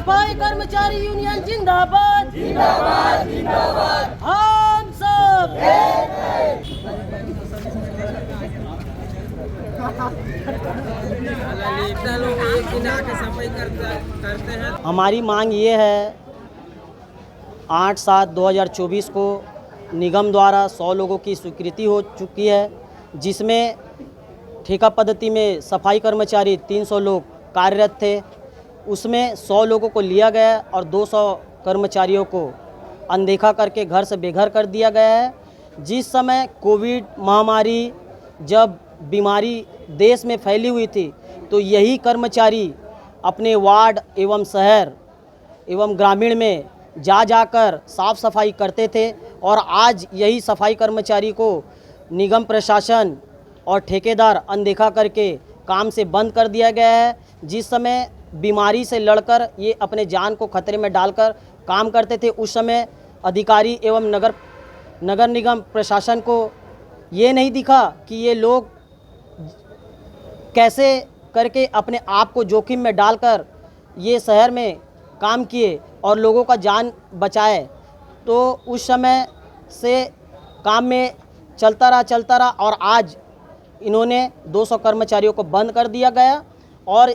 सफाई कर्मचारी यूनियन जिंदाबाद जिंदाबाद जिंदाबाद। हम सब सफाई करते हैं। हमारी मांग ये है 8/7/2024 को निगम द्वारा 100 लोगों की स्वीकृति हो चुकी है, जिसमें ठेका पद्धति में सफाई कर्मचारी 300 लोग कार्यरत थे। उसमें 100 लोगों को लिया गया और 200 कर्मचारियों को अनदेखा करके घर से बेघर कर दिया गया है। जिस समय कोविड महामारी जब बीमारी देश में फैली हुई थी, तो यही कर्मचारी अपने वार्ड एवं शहर एवं ग्रामीण में जाकर साफ सफाई करते थे, और आज यही सफाई कर्मचारी को निगम प्रशासन और ठेकेदार अनदेखा करके काम से बंद कर दिया गया है। जिस समय बीमारी से लड़कर ये अपने जान को खतरे में डालकर काम करते थे, उस समय अधिकारी एवं नगर निगम प्रशासन को ये नहीं दिखा कि ये लोग कैसे करके अपने आप को जोखिम में डालकर ये शहर में काम किए और लोगों का जान बचाए। तो उस समय से काम में चलता रहा और आज इन्होंने 200 कर्मचारियों को बंद कर दिया गया। और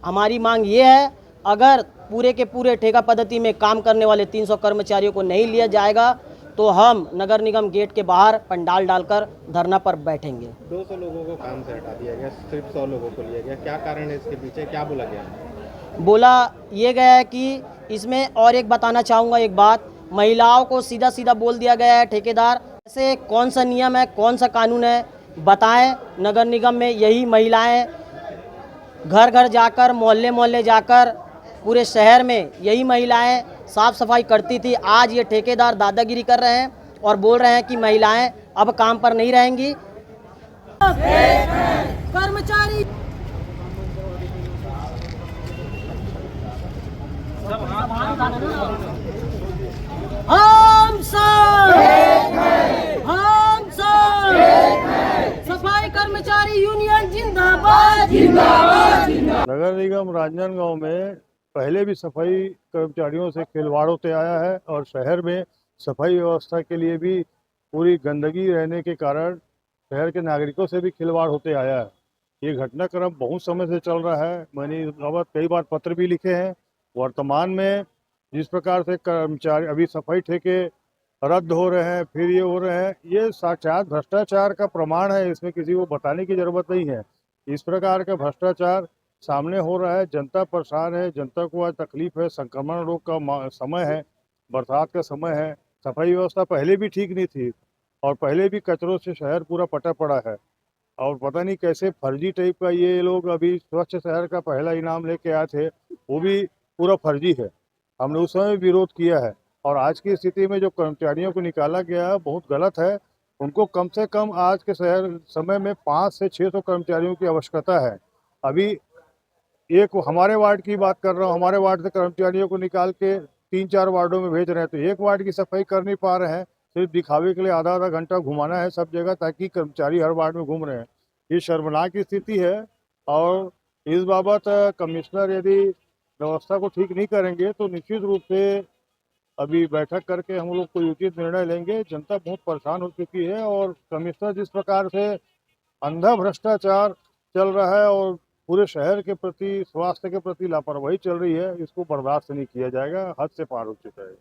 हमारी मांग ये है, अगर पूरे के पूरे ठेका पद्धति में काम करने वाले 300 कर्मचारियों को नहीं लिया जाएगा तो हम नगर निगम गेट के बाहर पंडाल डालकर धरना पर बैठेंगे। 200 लोगों को काम से हटा दिया गया, सिर्फ 100 लोगों को लिया गया, क्या कारण है इसके पीछे, क्या बोला गया? बोला ये गया है कि इसमें, और एक बताना चाहूँगा एक बात, महिलाओं को सीधा बोल दिया गया है ठेकेदार। ऐसे कौन सा नियम है, कौन सा कानून है बताएं। नगर निगम में यही महिलाएं घर घर जाकर, मोहल्ले जाकर, पूरे शहर में यही महिलाएं साफ सफाई करती थी। आज ये ठेकेदार दादागिरी कर रहे हैं और बोल रहे हैं कि महिलाएं अब काम पर नहीं रहेंगी। कर्मचारी हम सब सफाई कर्मचारी यूनियन जिंदाबाद जिंदाबाद। नगर निगम राजनांदगांव में पहले भी सफाई कर्मचारियों से खिलवाड़ होते आया है, और शहर में सफाई व्यवस्था के लिए भी पूरी गंदगी रहने के कारण शहर के नागरिकों से भी खिलवाड़ होते आया है। ये घटनाक्रम बहुत समय से चल रहा है। मैंने इस बाबत कई बार पत्र भी लिखे हैं। वर्तमान में जिस प्रकार से कर्मचारी अभी सफाई ठेके रद्द हो रहे हैं, फिर ये हो रहे हैं, ये साक्षात भ्रष्टाचार का प्रमाण है। इसमें किसी को बताने की जरूरत नहीं है। इस प्रकार का भ्रष्टाचार सामने हो रहा है। जनता परेशान है, जनता को आज तकलीफ है। संक्रमण रोग का समय है, बरसात का समय है। सफाई व्यवस्था पहले भी ठीक नहीं थी, और पहले भी कचरों से शहर पूरा पटा पड़ा है। और पता नहीं कैसे फर्जी टाइप का ये लोग अभी स्वच्छ शहर का पहला इनाम लेके आए थे, वो भी पूरा फर्जी है। हमने उस समय विरोध किया है, और आज की स्थिति में जो कर्मचारियों को निकाला गया है बहुत गलत है। उनको कम से कम आज के शहर समय में 500 से 600 कर्मचारियों की आवश्यकता है। अभी एक हमारे वार्ड की बात कर रहा हूँ, हमारे वार्ड से कर्मचारियों को निकाल के 3-4 वार्डों में भेज रहे हैं, तो एक वार्ड की सफाई कर नहीं पा रहे हैं। सिर्फ दिखावे के लिए आधा घंटा घुमाना है सब जगह, ताकि कर्मचारी हर वार्ड में घूम रहे हैं। ये शर्मनाक स्थिति है, और इस बाबत कमिश्नर यदि व्यवस्था को ठीक नहीं करेंगे तो निश्चित रूप से अभी बैठक करके हम लोग कोई उचित निर्णय लेंगे। जनता बहुत परेशान हो चुकी है, और कमिश्नर जिस प्रकार से अंधा भ्रष्टाचार चल रहा है और पूरे शहर के प्रति, स्वास्थ्य के प्रति लापरवाही चल रही है, इसको बर्दाश्त नहीं किया जाएगा। हद से पार हो चुका है।